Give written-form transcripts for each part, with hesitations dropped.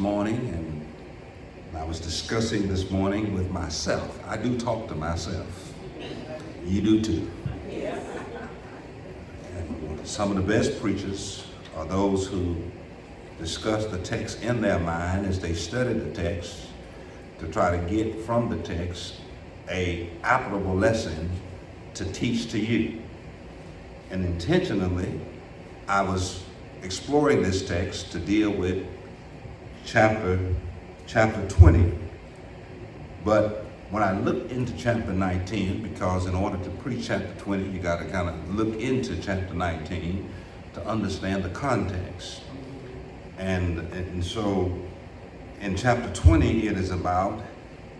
morning, and I was discussing this morning with myself. I do talk to myself. You do too. And some of the best preachers are those who discuss the text in their mind as they study the text to try to get from the text a applicable lesson to teach to you. And intentionally, I was exploring this text to deal with chapter 20. But when I looked into chapter 19, because in order to preach chapter 20, you got to kind of look into chapter 19 to understand the context. And so in chapter 20, it is about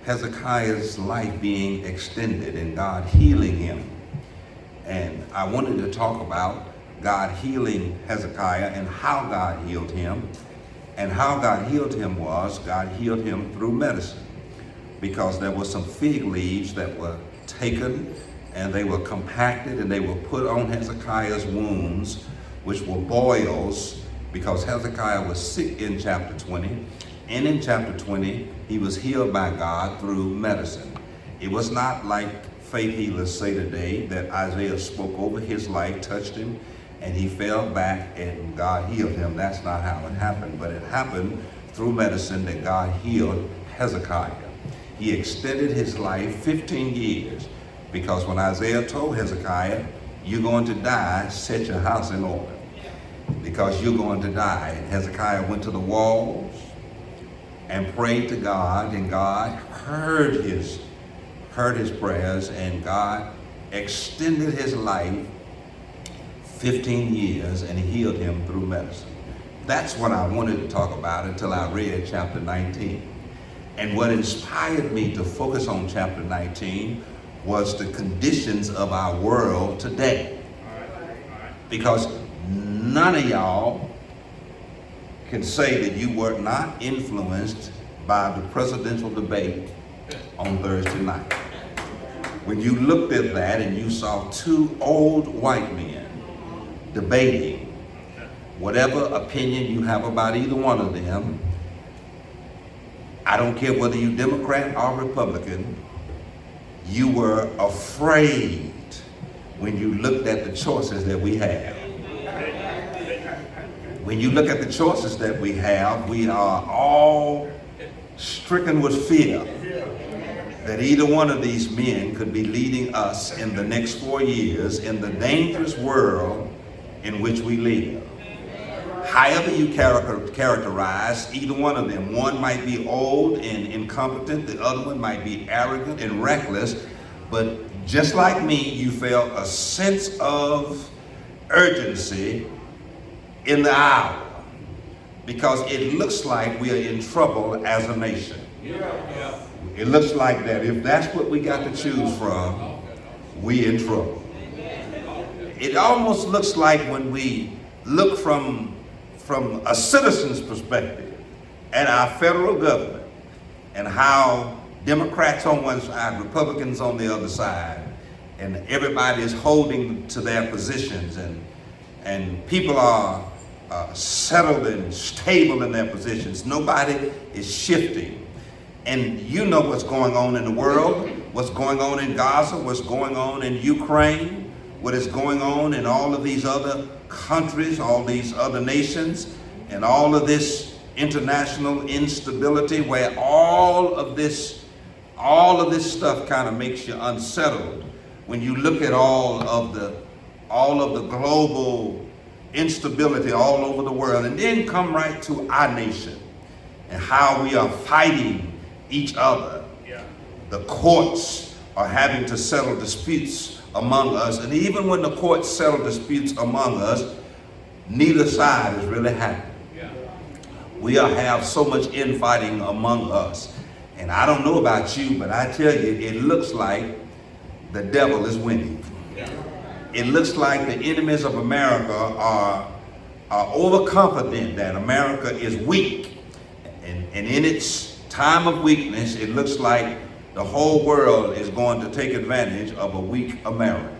Hezekiah's life being extended and God healing him. And I wanted to talk about God healing Hezekiah and how God healed him. And how God healed him was, God healed him through medicine. Because there were some fig leaves that were taken and they were compacted and they were put on Hezekiah's wounds, which were boils, because Hezekiah was sick in chapter 20. And in chapter 20, he was healed by God through medicine. It was not like faith healers say today that Isaiah spoke over his life, touched him, and he fell back and God healed him. That's not how it happened, but it happened through medicine that God healed Hezekiah. He extended his life 15 years because when Isaiah told Hezekiah, you're going to die, set your house in order because you're going to die. And Hezekiah went to the walls and prayed to God, and God heard his prayers, and God extended his life 15 years and healed him through medicine. That's what I wanted to talk about until I read chapter 19. And what inspired me to focus on chapter 19 was the conditions of our world today. Because none of y'all can say that you were not influenced by the presidential debate on Thursday night. When you looked at that and you saw two old white men debating, whatever opinion you have about either one of them, I don't care whether you're Democrat or Republican, you were afraid when you looked at the choices that we have. When you look at the choices that we have, we are all stricken with fear that either one of these men could be leading us in the next 4 years in the dangerous world in which we live. However you characterize either one of them, one might be old and incompetent, the other one might be arrogant and reckless, but just like me, you felt a sense of urgency in the hour because it looks like we are in trouble as a nation. It looks like that if that's what we got to choose from, we in trouble. It almost looks like when we look from a citizen's perspective at our federal government and how Democrats on one side, Republicans on the other side, and everybody is holding to their positions and people are settled and stable in their positions. Nobody is shifting. And you know what's going on in the world, what's going on in Gaza, what's going on in Ukraine, what is going on in all of these other countries, all these other nations, and all of this international instability where all of this stuff kind of makes you unsettled when you look at all of the global instability all over the world, and then come right to our nation and how we are fighting each other. The courts are having to settle disputes among us, and even when the courts settle disputes among us, neither side is really happy. We have so much infighting among us, and I don't know about you, but I tell you, it looks like the devil is winning. It looks like the enemies of America are overconfident that America is weak, and in its time of weakness, it looks like the whole world is going to take advantage of a weak America.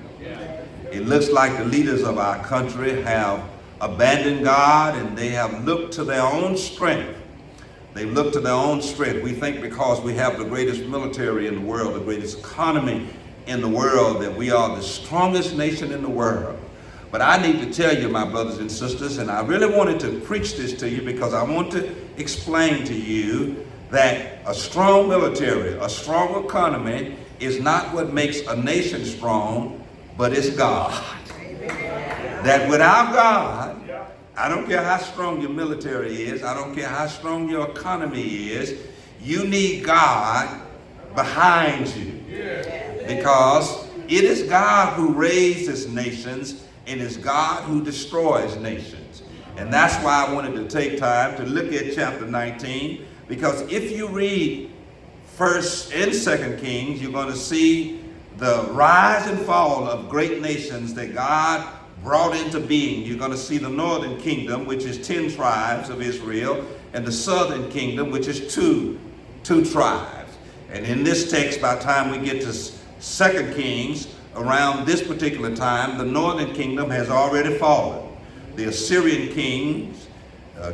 It looks like the leaders of our country have abandoned God and they have looked to their own strength. They look to their own strength. We think because we have the greatest military in the world, the greatest economy in the world, that we are the strongest nation in the world. But I need to tell you, my brothers and sisters, and I really wanted to preach this to you because I want to explain to you that a strong military, a strong economy is not what makes a nation strong, but it's God. That without God, I don't care how strong your military is, I don't care how strong your economy is, you need God behind you. Because it is God who raises nations, and it's God who destroys nations. And that's why I wanted to take time to look at chapter 19, because if you read 1st and 2nd Kings, you're going to see the rise and fall of great nations that God brought into being. You're going to see the northern kingdom, which is 10 tribes of Israel, and the southern kingdom, which is two tribes. And in this text, by the time we get to 2nd Kings, around this particular time, the northern kingdom has already fallen. The Assyrian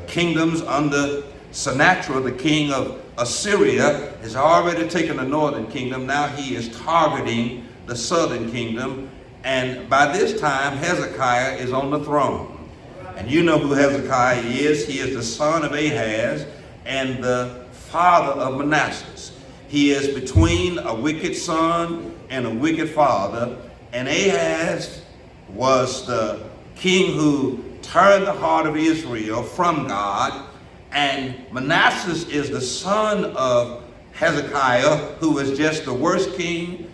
kingdoms under Sennacherib, the king of Assyria, has already taken the northern kingdom. Now he is targeting the southern kingdom. And by this time, Hezekiah is on the throne. And you know who Hezekiah is. He is the son of Ahaz and the father of Manasseh. He is between a wicked son and a wicked father. And Ahaz was the king who turned the heart of Israel from God. And Manasseh is the son of Hezekiah, who was just the worst king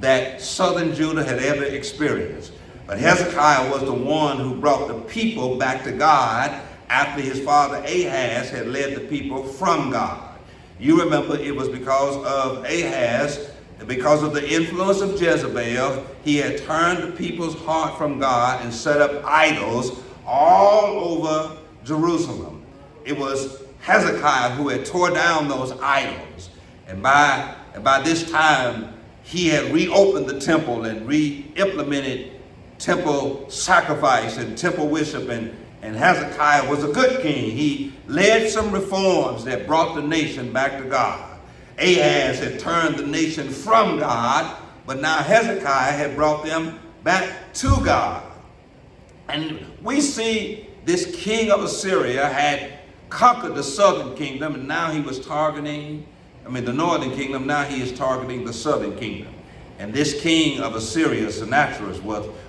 that southern Judah had ever experienced. But Hezekiah was the one who brought the people back to God after his father Ahaz had led the people from God. You remember it was because of Ahaz, because of the influence of Jezebel, he had turned the people's heart from God and set up idols all over Jerusalem. It was Hezekiah who had tore down those idols. And by this time, he had reopened the temple and re-implemented temple sacrifice and temple worship. And Hezekiah was a good king. He led some reforms that brought the nation back to God. Ahaz had turned the nation from God, but now Hezekiah had brought them back to God. And we see this king of Assyria had conquered the southern kingdom, and now he was targeting, the northern kingdom, now he is targeting the southern kingdom. And this king of Assyria, Sennacherib,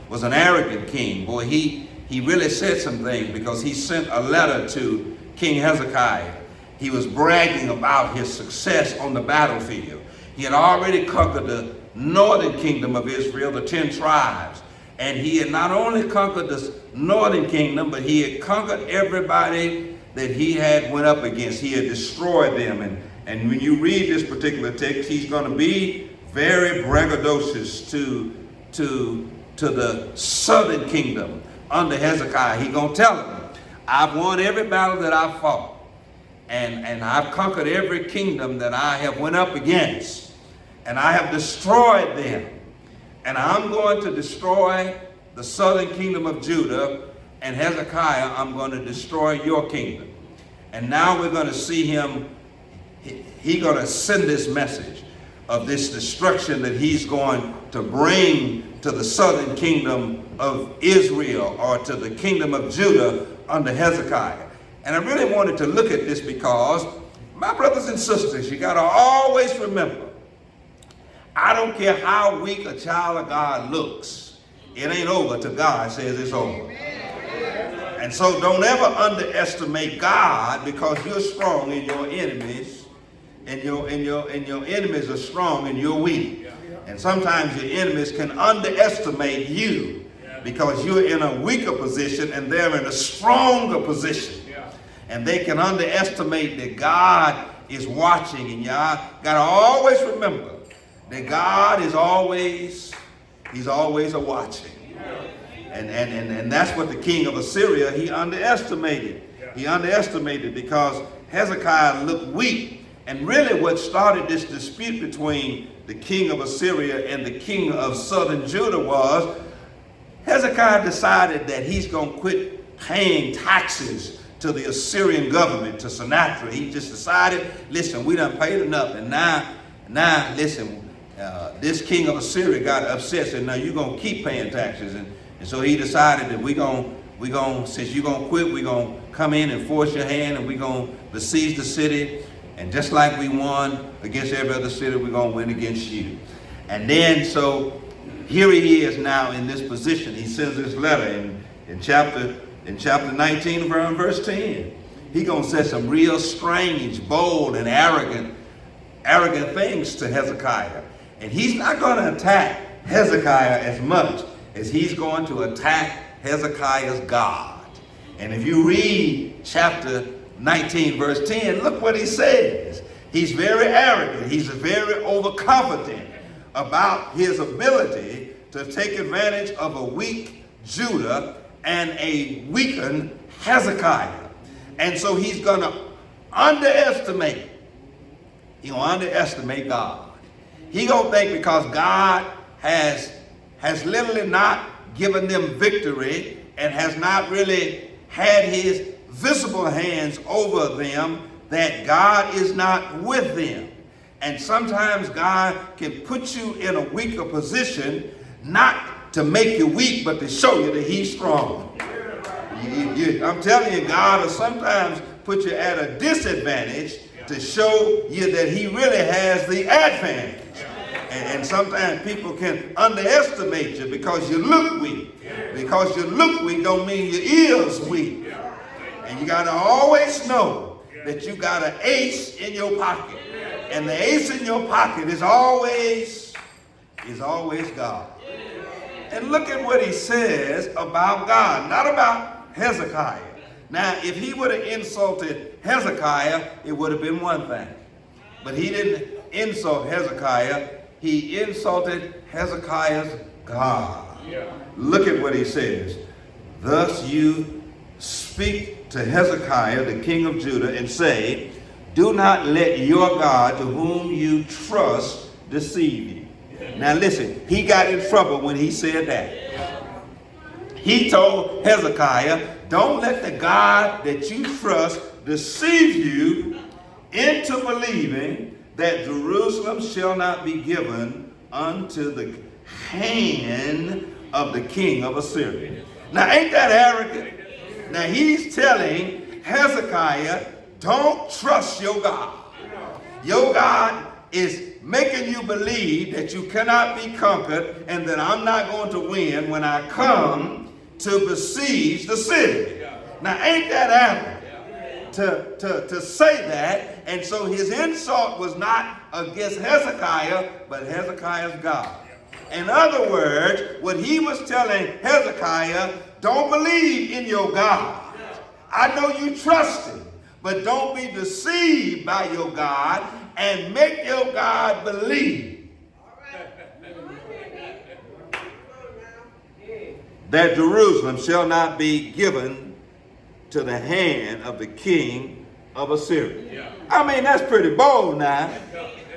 was an arrogant king. Boy, he really said some things, because he sent a letter to King Hezekiah. He was bragging about his success on the battlefield. He had already conquered the northern kingdom of Israel, the 10 tribes. And he had not only conquered the northern kingdom, but he had conquered everybody that he had went up against. He had destroyed them. And when you read this particular text, he's going to be very braggadocious to the southern kingdom under Hezekiah. He's going to tell them, I've won every battle that I've fought. And I've conquered every kingdom that I have went up against. And I have destroyed them. And I'm going to destroy the southern kingdom of Judah. And Hezekiah, I'm going to destroy your kingdom. And now we're going to see him. He's going to send this message of this destruction that he's going to bring to the southern kingdom of Israel, or to the kingdom of Judah under Hezekiah. And I really wanted to look at this because, my brothers and sisters, you got to always remember, I don't care how weak a child of God looks, it ain't over till God says it's over. And so don't ever underestimate God, because you're strong in your enemies, and your enemies are strong and you're weak. And sometimes your enemies can underestimate you because you're in a weaker position and they're in a stronger position. And they can underestimate that God is watching. And y'all got to always remember that God is always, he's always a watching. And that's what the king of Assyria, he underestimated. He underestimated because Hezekiah looked weak. And really what started this dispute between the king of Assyria and the king of southern Judah was Hezekiah decided that he's going to quit paying taxes to the Assyrian government, to Sennacherib. He just decided, listen, we done paid enough, and now listen, this king of Assyria got upset, said, now you're going to keep paying taxes. And so he decided that we gonna, since you're going to quit, we're going to come in and force your hand, and we're going to besiege the city. And just like we won against every other city, we're going to win against you. And then, so here he is now in this position. He sends this letter in chapter 19, verse 10. He's going to say some real strange, bold, and arrogant things to Hezekiah. And he's not going to attack Hezekiah as much as he's going to attack Hezekiah's God. And if you read chapter 19, verse 10, look what he says. He's very arrogant. He's very overconfident about his ability to take advantage of a weak Judah and a weakened Hezekiah. And so he's going to underestimate. He's going to underestimate God. He's going to think because God has literally not given them victory and has not really had his visible hands over them, that God is not with them. And sometimes God can put you in a weaker position, not to make you weak, but to show you that he's strong. I'm telling you, God will sometimes put you at a disadvantage to show you that he really has the advantage. And sometimes people can underestimate you because you look weak. Because you look weak don't mean your ears weak. And you got to always know that you got an ace in your pocket. And the ace in your pocket is always God. And look at what he says about God, not about Hezekiah. Now, if he would have insulted Hezekiah, it would have been one thing. But he didn't insult Hezekiah. He insulted Hezekiah's God. Look at what he says. Thus you speak to Hezekiah, the king of Judah, and say, do not let your God, to whom you trust, deceive you. Now listen, he got in trouble when he said that. He told Hezekiah, don't let the God that you trust deceive you into believing that Jerusalem shall not be given unto the hand of the king of Assyria. Now ain't that arrogant? Now he's telling Hezekiah, don't trust your God. Your God is making you believe that you cannot be conquered and that I'm not going to win when I come to besiege the city. Now ain't that arrogant to say that? And so his insult was not against Hezekiah, but Hezekiah's God. In other words, what he was telling Hezekiah, don't believe in your God. I know you trust him, but don't be deceived by your God and make your God believe that Jerusalem shall not be given to the hand of the king of Assyria. I mean, that's pretty bold now.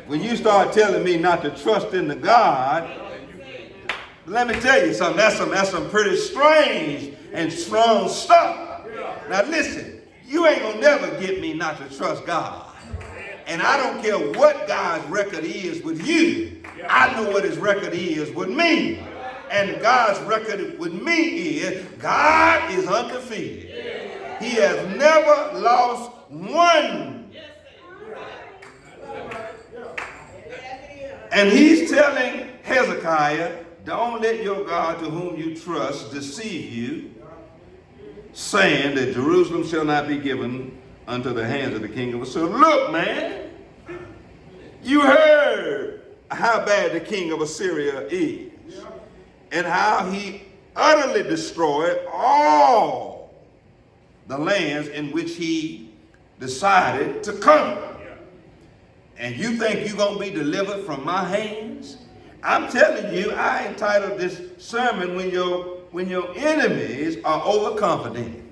When you start telling me not to trust in the God, let me tell you something. That's some pretty strange and strong stuff. Now listen, you ain't gonna never get me not to trust God. And I don't care what God's record is with you. I know what his record is with me. And God's record with me is God is undefeated. He has never lost one. And he's telling Hezekiah, don't let your God to whom you trust deceive you, saying that Jerusalem shall not be given unto the hands of the king of Assyria. Look, man, you heard how bad the king of Assyria is and how he utterly destroyed all the lands in which he decided to conquer. And you think you're going to be delivered from my hands? I'm telling you, I entitled this sermon when your enemies are overconfident.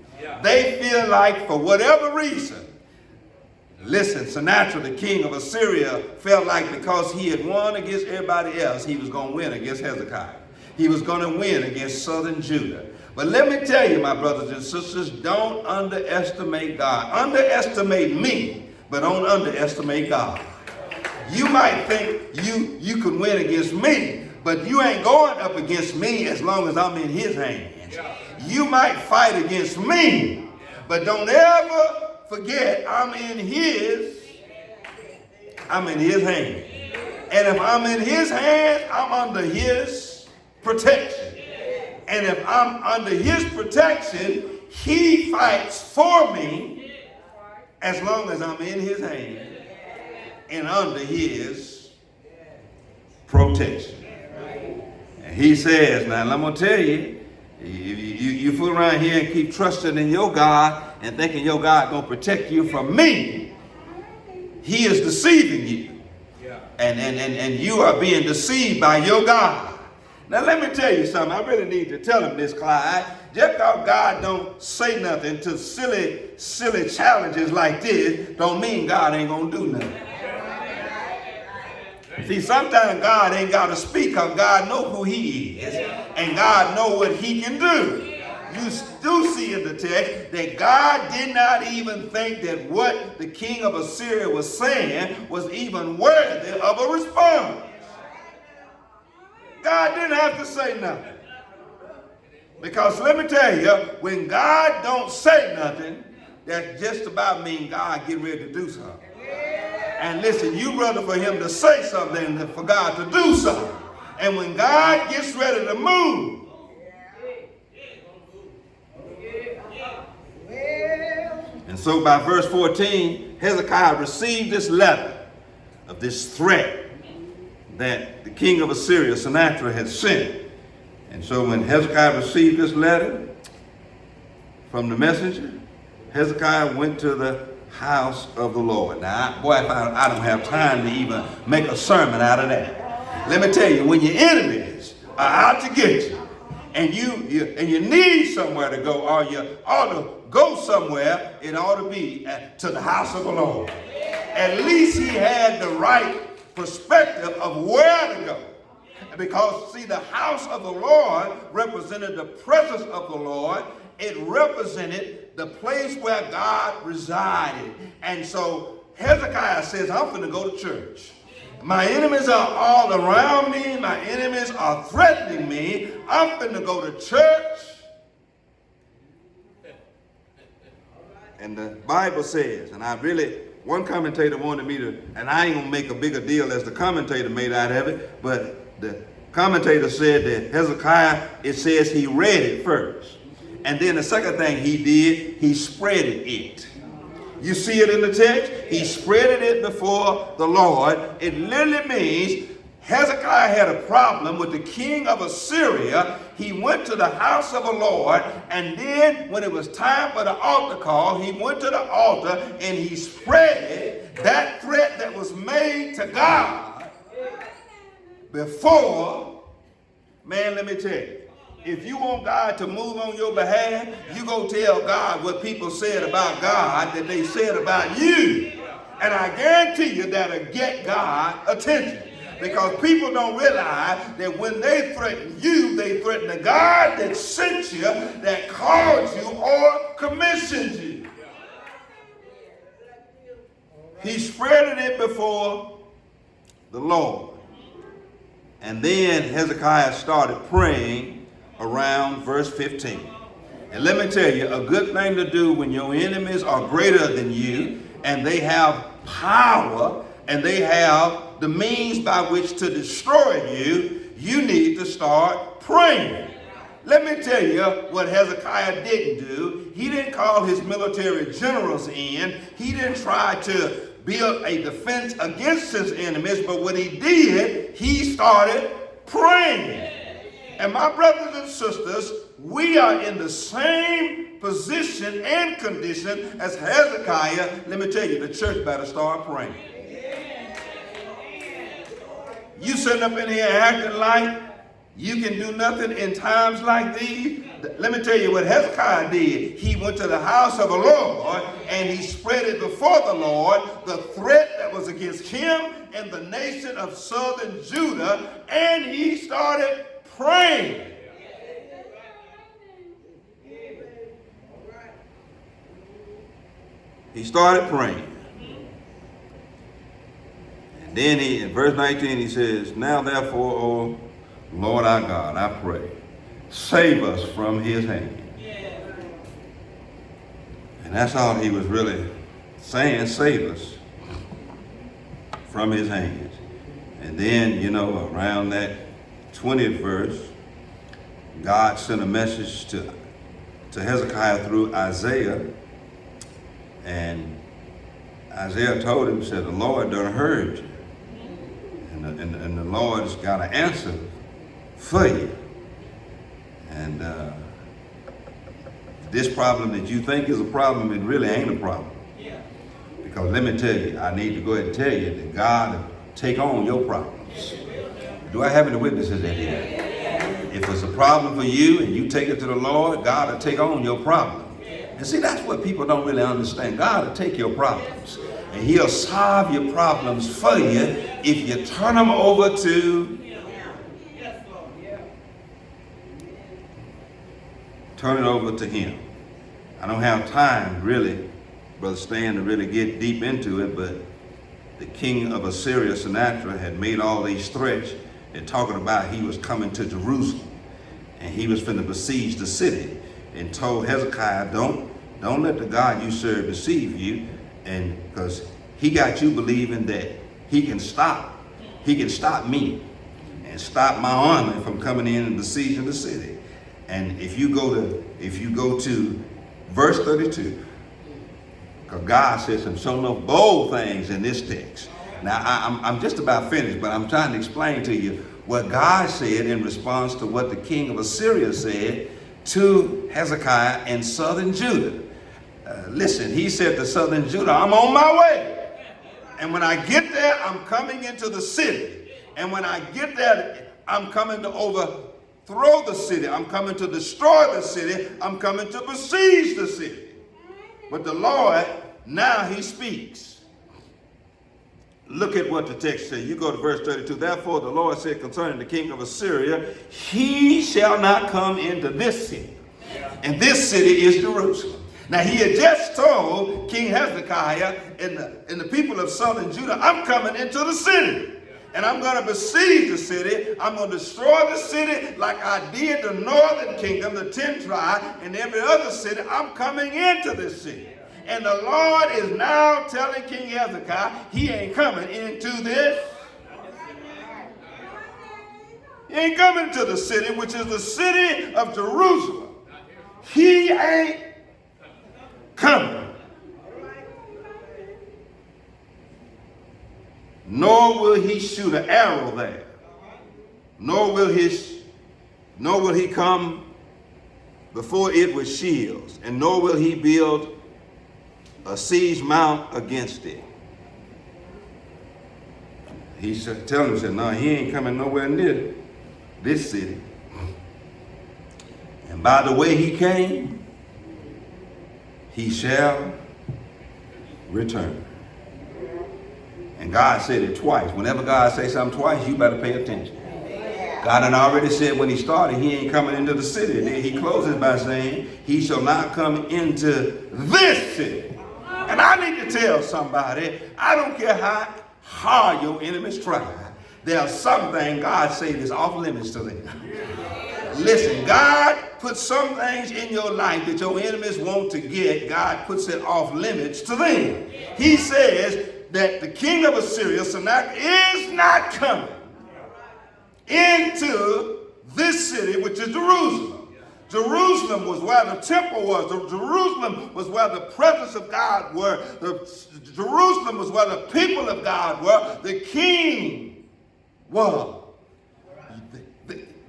They feel like for whatever reason, listen, Sennacherib, the king of Assyria, felt like because he had won against everybody else, he was going to win against Hezekiah. He was going to win against southern Judah. But let me tell you, my brothers and sisters, don't underestimate God. Underestimate me, but don't underestimate God. You might think you can win against me, but you ain't going up against me as long as I'm in his hands. You might fight against me, but don't ever forget I'm in his hands. And if I'm in his hands, I'm under his protection. And if I'm under his protection, he fights for me as long as I'm in his hands and under his protection. And he says, now I'm going to tell you, you fool around here and keep trusting in your God and thinking your God going to protect you from me, he is deceiving you. And you are being deceived by your God. Now let me tell you something. I really need to tell him this, Clyde. Just because God don't say nothing to silly challenges like this, don't mean God ain't going to do nothing. See, sometimes God ain't got to speak because God knows who he is. And God knows what he can do. You do see in the text that God did not even think that what the king of Assyria was saying was even worthy of a response. God didn't have to say nothing. Because let me tell you, when God don't say nothing, that just about means God get ready to do something. And listen, you rather for him to say something than for God to do something. And when God gets ready to move, and so by verse 14, Hezekiah received this letter of this threat that the king of Assyria, Sennacherib, had sent. And so when Hezekiah received this letter from the messenger, Hezekiah went to the house of the Lord. Now, boy, if I don't have time to even make a sermon out of that. Let me tell you, when your enemies are out to get you, and you need somewhere to go, or you ought to go somewhere, it ought to be to the house of the Lord. At least he had the right perspective of where to go. Because, see, the house of the Lord represented the presence of the Lord. It represented the place where God resided. And so Hezekiah says, I'm going to go to church. My enemies are all around me. My enemies are threatening me. I'm going to go to church. And the Bible says, and one commentator wanted me to, and I ain't going to make a bigger deal as the commentator made out of it, but the commentator said that Hezekiah, it says he read it first. And then the second thing he did, he spreaded it. You see it in the text? He spreaded it before the Lord. It literally means Hezekiah had a problem with the king of Assyria. He went to the house of the Lord, and then when it was time for the altar call, he went to the altar and he spread that threat that was made to God before. Man, let me tell you, if you want God to move on your behalf, you go tell God what people said about God that they said about you. And I guarantee you that'll get God attention. Because people don't realize that when they threaten you, they threaten the God that sent you, that called you, or commissioned you. He spreaded it before the Lord. And then Hezekiah started praying around verse 15. And let me tell you, a good thing to do when your enemies are greater than you, and they have power, and they have the means by which to destroy you, you need to start praying. Let me tell you what Hezekiah didn't do. He didn't call his military generals in. He didn't try to build a defense against his enemies, but what he did, he started praying. And my brothers and sisters, we are in the same position and condition as Hezekiah. Let me tell you, the church better start praying. You sitting up in here acting like you can do nothing in times like these. Let me tell you what Hezekiah did. He went to the house of the Lord and he spread it before the Lord, the threat that was against him and the nation of southern Judah, and he started praying. he started praying. And then in verse 19, he says, now therefore, O Lord our God, I pray, save us from his hand. And that's all he was really saying, save us from his hands. And then, around that 20th verse, God sent a message to Hezekiah through Isaiah. And Isaiah told him, said, the Lord done heard you. And the Lord's got an answer for you. And this problem that you think is a problem, it really ain't a problem. Because let me tell you, I need to go ahead and tell you that God will take on your problems. Do I have any witnesses in here? If it's a problem for you and you take it to the Lord, God will take on your problem. And see, that's what people don't really understand. God will take your problems and he'll solve your problems for you if you turn them over to turn it over to him. I don't have time really, Brother Stan, to really get deep into it, but the king of Assyria, Sennacherib, had made all these threats and talking about he was coming to Jerusalem and he was finna besiege the city, and told Hezekiah, don't let the God you serve deceive you, and because he got you believing that he can stop me and stop my army from coming in and besieging the city. And if you go to verse 32, because God says some so no bold things in this text. Now I'm just about finished, but I'm trying to explain to you what God said in response to what the king of Assyria said to Hezekiah in southern Judah. Listen, he said to southern Judah, I'm on my way. And when I get there, I'm coming into the city. And when I get there, I'm coming to overthrow the city. I'm coming to destroy the city. I'm coming to besiege the city. But the Lord, now he speaks. Look at what the text says. You go to verse 32. Therefore the Lord said concerning the king of Assyria, he shall not come into this city. And this city is Jerusalem. Now he had just told King Hezekiah and the people of southern Judah, I'm coming into the city. And I'm going to besiege the city. I'm going to destroy the city like I did the northern kingdom, the 10 tribes, and every other city. I'm coming into this city. And the Lord is now telling King Hezekiah he ain't coming into this. He ain't coming to the city, which is the city of Jerusalem. He ain't coming. Nor will he shoot an arrow there. Nor will he come before it with shields, and nor will he build a siege mount against it. He's telling him, said, no, he ain't coming nowhere near this city. And by the way he came, he shall return. And God said it twice. Whenever God says something twice, you better pay attention. God had already said when he started, he ain't coming into the city. And then he closes by saying, he shall not come into this city. And I need to tell somebody, I don't care how hard your enemies try, there's something God said is off limits to them. Listen, God puts some things in your life that your enemies want to get. God puts it off limits to them. He says that the king of Assyria, Sennacherib, is not coming into this city, which is Jerusalem. Jerusalem was where the temple was. Jerusalem was where the presence of God were. Jerusalem was where the people of God were. The king was.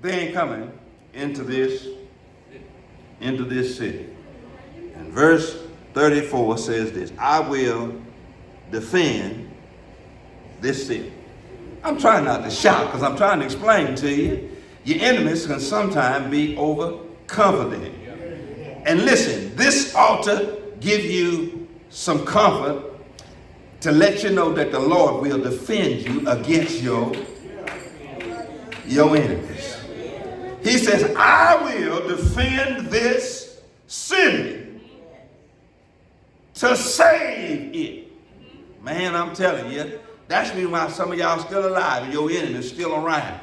They ain't coming into this city. And verse 34 says this, I will defend this city. I'm trying not to shout because I'm trying to explain to you. Your enemies can sometimes be overconfident. And listen, this ought to give you some comfort to let you know that the Lord will defend you against your enemies. He says, I will defend this city to save it. Man, I'm telling you, that's the reason why some of y'all still alive and your enemy's still around.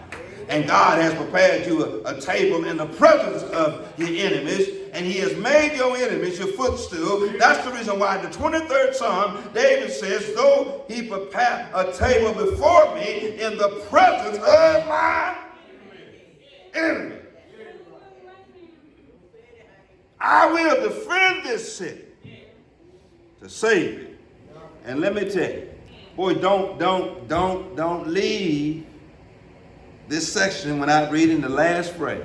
And God has prepared you a table in the presence of your enemies, and he has made your enemies your footstool. That's the reason why in the 23rd Psalm, David says, though he prepare a table before me in the presence of my enemy, I will defend this city to save it. And let me tell you, boy, don't leave this section without reading the last phrase.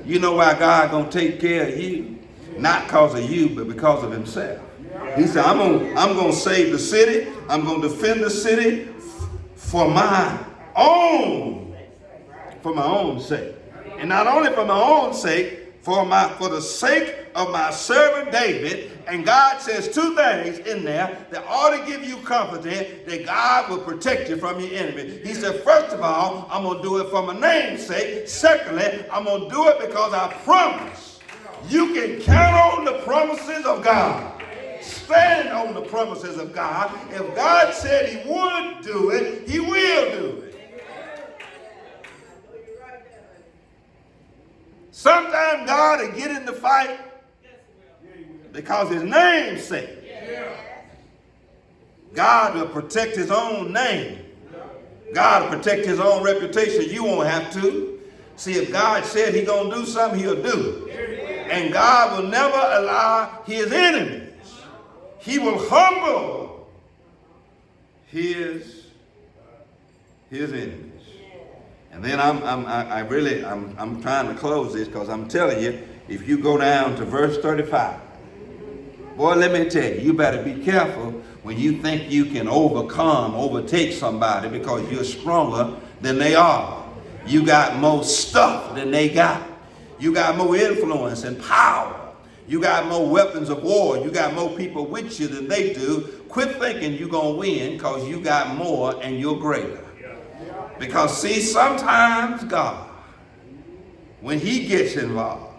You know why God gonna take care of you? Not because of you, but because of himself. He said, I'm gonna save the city. I'm gonna defend the city for my own sake. And not only for my own sake, for the sake of my servant David. And God says two things in there that ought to give you confidence that God will protect you from your enemy. He said, first of all, I'm going to do it for my name's sake. Secondly, I'm going to do it because I promise. You can count on the promises of God. Stand on the promises of God. If God said he would do it, he will do it. Sometimes God will get in the fight because his name's sake. God will protect his own name. God will protect his own reputation. You won't have to. See, if God said he's going to do something, he'll do it. And God will never allow his enemies. He will humble his enemies. And then I'm trying to close this because I'm telling you, if you go down to verse 35, boy, let me tell you, you better be careful when you think you can overtake somebody because you're stronger than they are. You got more stuff than they got. You got more influence and power. You got more weapons of war. You got more people with you than they do. Quit thinking you're going to win because you got more and you're greater. Because see, sometimes God, when he gets involved,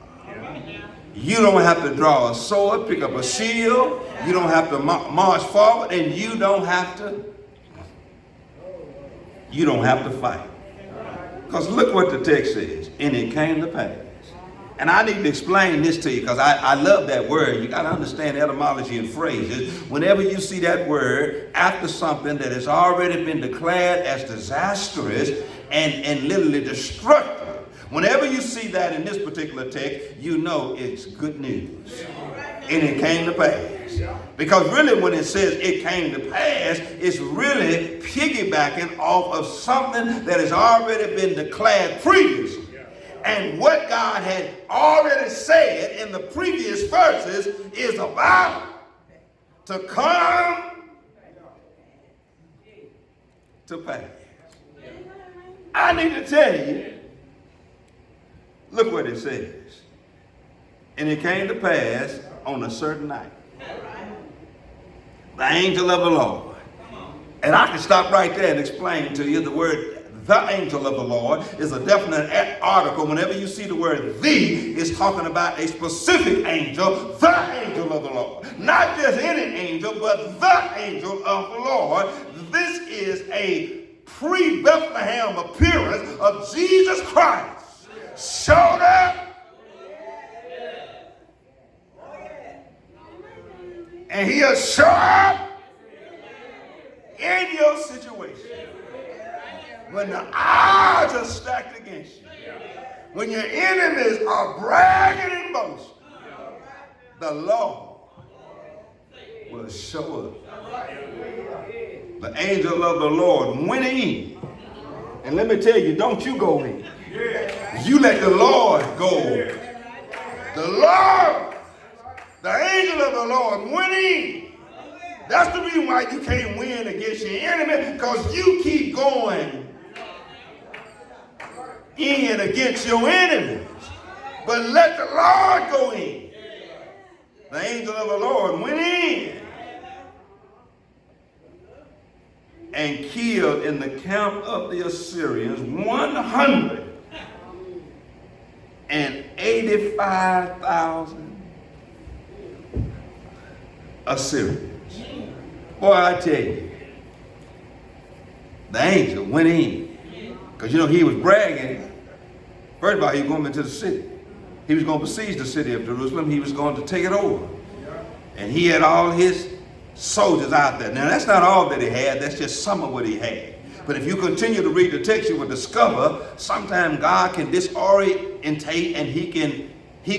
you don't have to draw a sword, pick up a shield. You don't have to march forward, and you don't have to fight. Because look what the text says. And it came to pass. And I need to explain this to you because I love that word. You got to understand etymology and phrases. Whenever you see that word after something that has already been declared as disastrous and literally destructive, whenever you see that in this particular text, you know it's good news. And it came to pass. Because really when it says it came to pass, it's really piggybacking off of something that has already been declared previously. And what God had already said in the previous verses is about to come to pass. I need to tell you, look what it says. And it came to pass on a certain night. The angel of the Lord. And I can stop right there and explain to you the word the angel of the Lord is a definite article. Whenever you see the word the, it's talking about a specific angel, the angel of the Lord. Not just any angel, but the angel of the Lord. This is a pre-Bethlehem appearance of Jesus Christ. Showed up. And he'll show up in your situation. When the odds are stacked against you, when your enemies are bragging and boasting, the Lord will show up. The angel of the Lord went in. And let me tell you, don't you go in. You let the Lord go. The Lord, the angel of the Lord went in. That's the reason why you can't win against your enemy, because you keep going in against your enemies. But let the Lord go in. The angel of the Lord went in and killed in the camp of the Assyrians 185,000 Assyrians. Boy, I tell you, the angel went in. Because you know he was bragging. First of all, he was going into the city. He was going to besiege the city of Jerusalem. He was going to take it over. And he had all his soldiers out there. Now, that's not all that he had. That's just some of what he had. But if you continue to read the text, you will discover sometimes God can disorientate, and he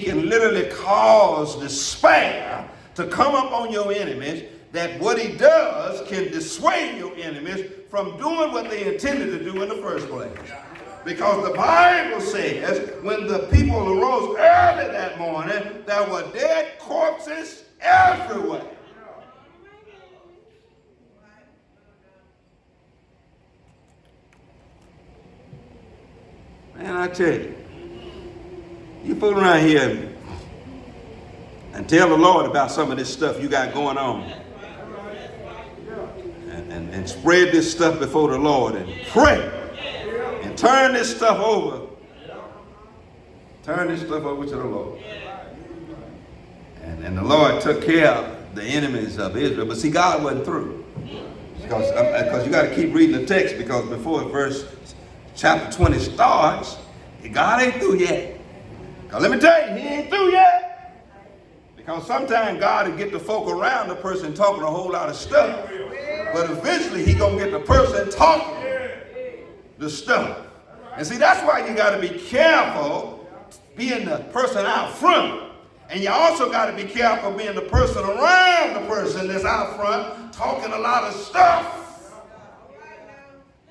can literally cause despair to come up on your enemies, that what he does can dissuade your enemies from doing what they intended to do in the first place. Because the Bible says when the people arose early that morning, there were dead corpses everywhere. Man, I tell you, you fool around here and tell the Lord about some of this stuff you got going on. And spread this stuff before the Lord and pray. And turn this stuff over. Turn this stuff over to the Lord. And the Lord took care of the enemies of Israel. But see, God wasn't through. Because you got to keep reading the text, because before chapter 20 starts, God ain't through yet. Because let me tell you, he ain't through yet. Because sometimes God will get the folk around the person talking a whole lot of stuff. But eventually he going to get the person talking the stuff. And see, that's why you got to be careful being the person out front. And you also got to be careful being the person around the person that's out front talking a lot of stuff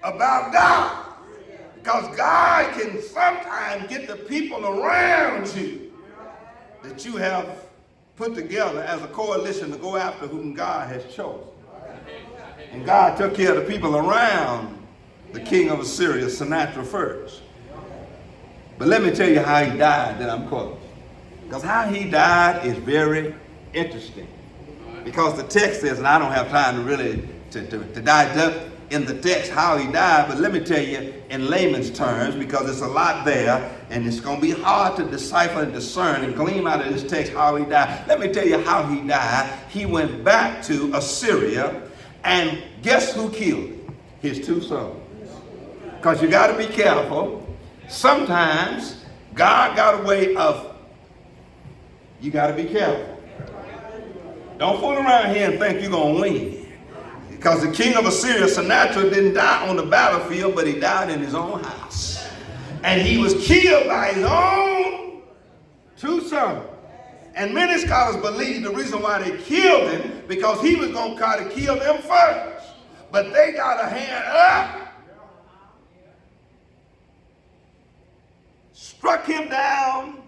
about God. Because God can sometimes get the people around you that you have put together as a coalition to go after whom God has chosen. And God took care of the people around the king of Assyria, Sennacherib, first. But let me tell you how he died, then I'm close. Because how he died is very interesting. Because the text says, and I don't have time to really to dive up in the text how he died, but let me tell you in layman's terms, because it's a lot there, and it's going to be hard to decipher and discern and glean out of this text how he died. Let me tell you how he died. He went back to Assyria, and guess who killed him? His two sons. Because you got to be careful. Sometimes God got a way of, you got to be careful. Don't fool around here and think you're going to win. Because the king of Assyria, Sennacherib, didn't die on the battlefield, but he died in his own house. And he was killed by his own two sons. And many scholars believe the reason why they killed him, because he was going to try to kill them first. But they got a hand up, struck him down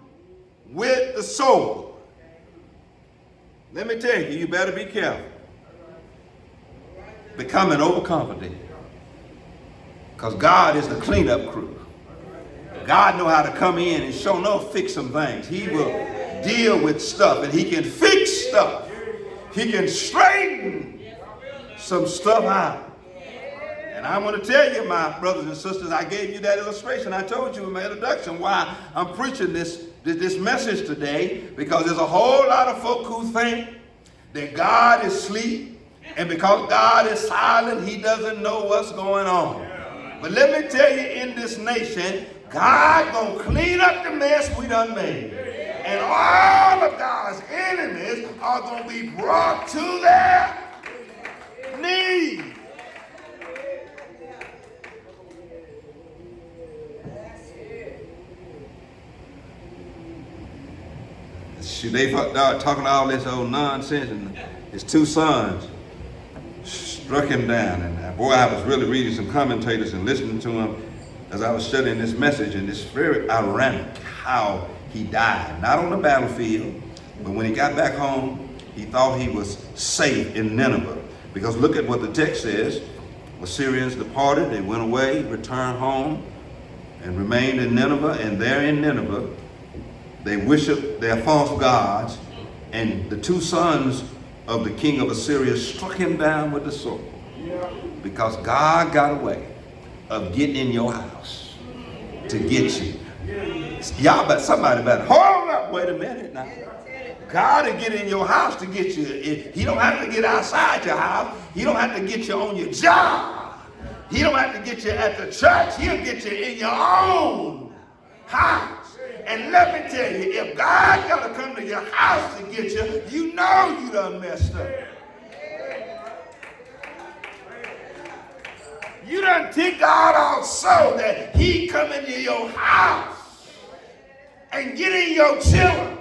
with the sword. Let me tell you, you better be careful. Becoming overconfident. Because God is the cleanup crew. God knows how to come in and sure enough fix some things. He will deal with stuff, and he can fix stuff. He can straighten some stuff out. And I want to tell you, my brothers and sisters, I gave you that illustration. I told you in my introduction why I'm preaching this message today, because there's a whole lot of folk who think that God is asleep, and because God is silent, he doesn't know what's going on. But let me tell you, in this nation, God gonna clean up the mess we done made. And all of God's enemies are gonna be brought to their knees. They talking all this old nonsense, and his two sons struck him down. And boy, I was really reading some commentators and listening to them as I was studying this message, and it's very ironic how he died. Not on the battlefield, but when he got back home, he thought he was safe in Nineveh. Because look at what the text says. Assyrians departed, they went away, returned home, and remained in Nineveh. And there in Nineveh, they worshiped their false gods, and the two sons of the king of Assyria struck him down with the sword. Because God got a way of getting in your house to get you. Y'all bet somebody better hold up, wait a minute now. God will get in your house to get you. He don't have to get outside your house. He don't have to get you on your job. He don't have to get you at the church. He'll get you in your own house. And let me tell you, if God got to come to your house to get you, you know you done messed up. You done ticked God off so that he come into your house and get in your children.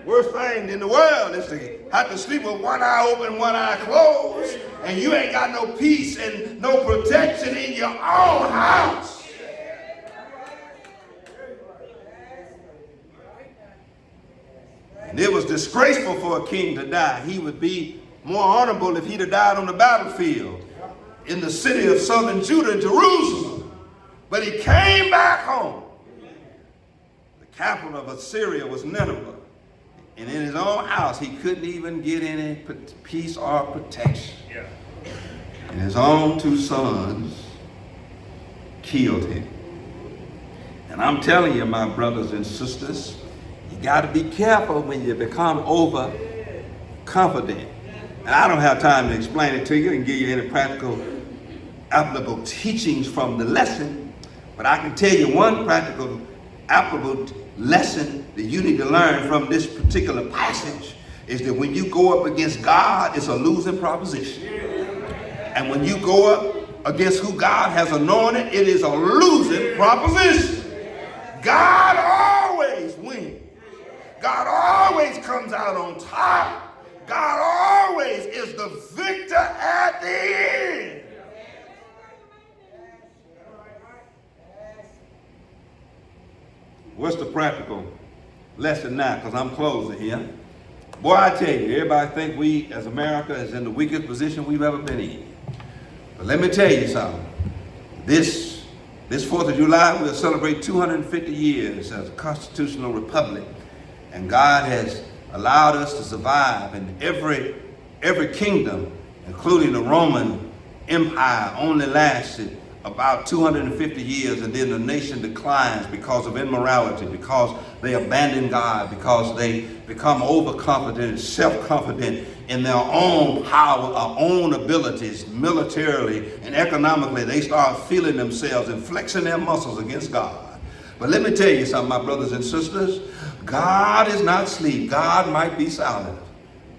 Worst thing in the world is to have to sleep with one eye open, one eye closed, and you ain't got no peace and no protection in your own house. And it was disgraceful for a king to die. He would be more honorable if he'd have died on the battlefield in the city of southern Judah and Jerusalem. But he came back home. The capital of Assyria was Nineveh. And in his own house, he couldn't even get any peace or protection. And his own two sons killed him. And I'm telling you, my brothers and sisters, you got to be careful when you become overconfident. And I don't have time to explain it to you and give you any practical, applicable teachings from the lesson. But I can tell you one practical, applicable lesson that you need to learn from this particular passage is that when you go up against God, it's a losing proposition. And when you go up against who God has anointed, it is a losing proposition. God always wins. God always comes out on top. God always is the victor at the end. What's the practical lesson now? Because I'm closing here. Boy, I tell you, everybody think we as America is in the weakest position we've ever been in. But let me tell you something. This 4th of July, we'll celebrate 250 years as a constitutional republic. And God has allowed us to survive. And every kingdom, including the Roman Empire, only lasted about 250 years, and then the nation declines because of immorality, because they abandon God, because they become overconfident, self-confident in their own power, our own abilities, militarily and economically. They start feeling themselves and flexing their muscles against God. But let me tell you something, my brothers and sisters. God is not asleep. God might be silent,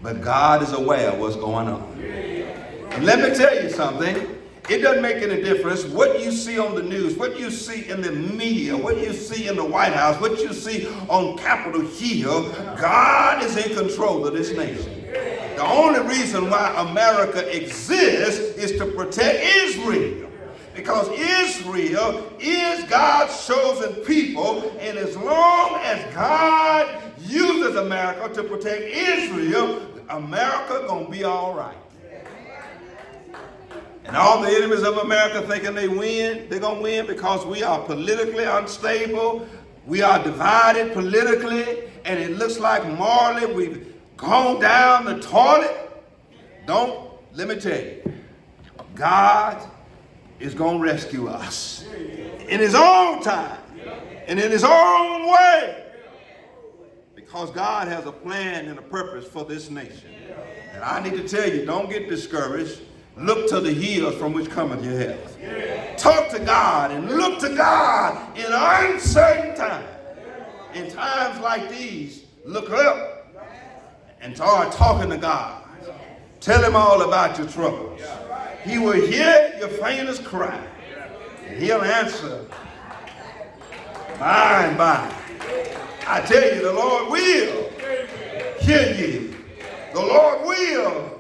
but God is aware of what's going on. And let me tell you something. It doesn't make any difference what you see on the news, what you see in the media, what you see in the White House, what you see on Capitol Hill. God is in control of this nation. The only reason why America exists is to protect Israel. Because Israel is God's chosen people, and as long as God uses America to protect Israel, America gonna be all right. And all the enemies of America thinking they win, they're going to win because we are politically unstable. We are divided politically, and it looks like morally we've gone down the toilet. Let me tell you, God is going to rescue us in his own time and in his own way, because God has a plan and a purpose for this nation. And I need to tell you, don't get discouraged. Look to the hills from which cometh your help. Talk to God and look to God in uncertain times. In times like these, look up and start talking to God. Tell him all about your troubles. He will hear your faintest cry, and he'll answer by and by. I tell you, the Lord will hear you. The Lord will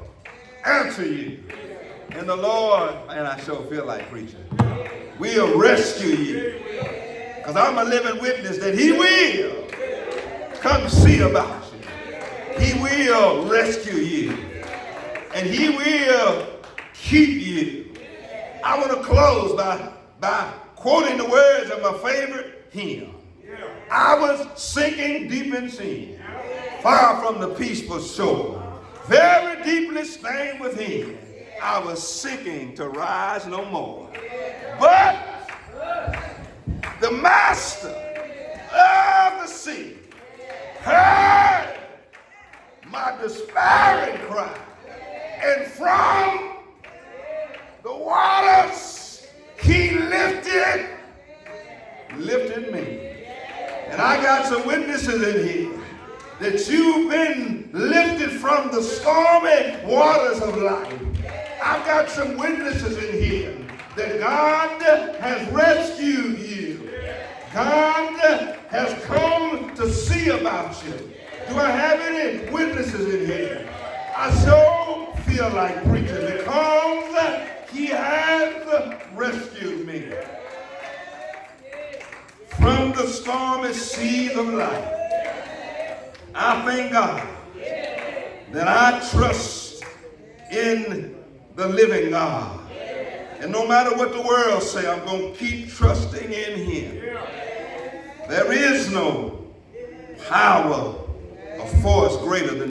answer you. And the Lord, and I sure feel like preaching, will rescue you. Because I'm a living witness that he will come see about you. He will rescue you. And he will keep you. I want to close by quoting the words of my favorite hymn. I was sinking deep in sin, far from the peaceful shore, very deeply stained within. I was sinking to rise no more. But the master of the sea heard my despairing cry, and from the waters he lifted me. And I got some witnesses in here that you've been lifted from the stormy waters of life. I've got some witnesses in here that God has rescued you. God has come to see about you. Do I have any witnesses in here? I so feel like preaching because he has rescued me from the stormy seas of life. I thank God that I trust in the living God. And no matter what the world say, I'm going to keep trusting in him. There is no power or force greater than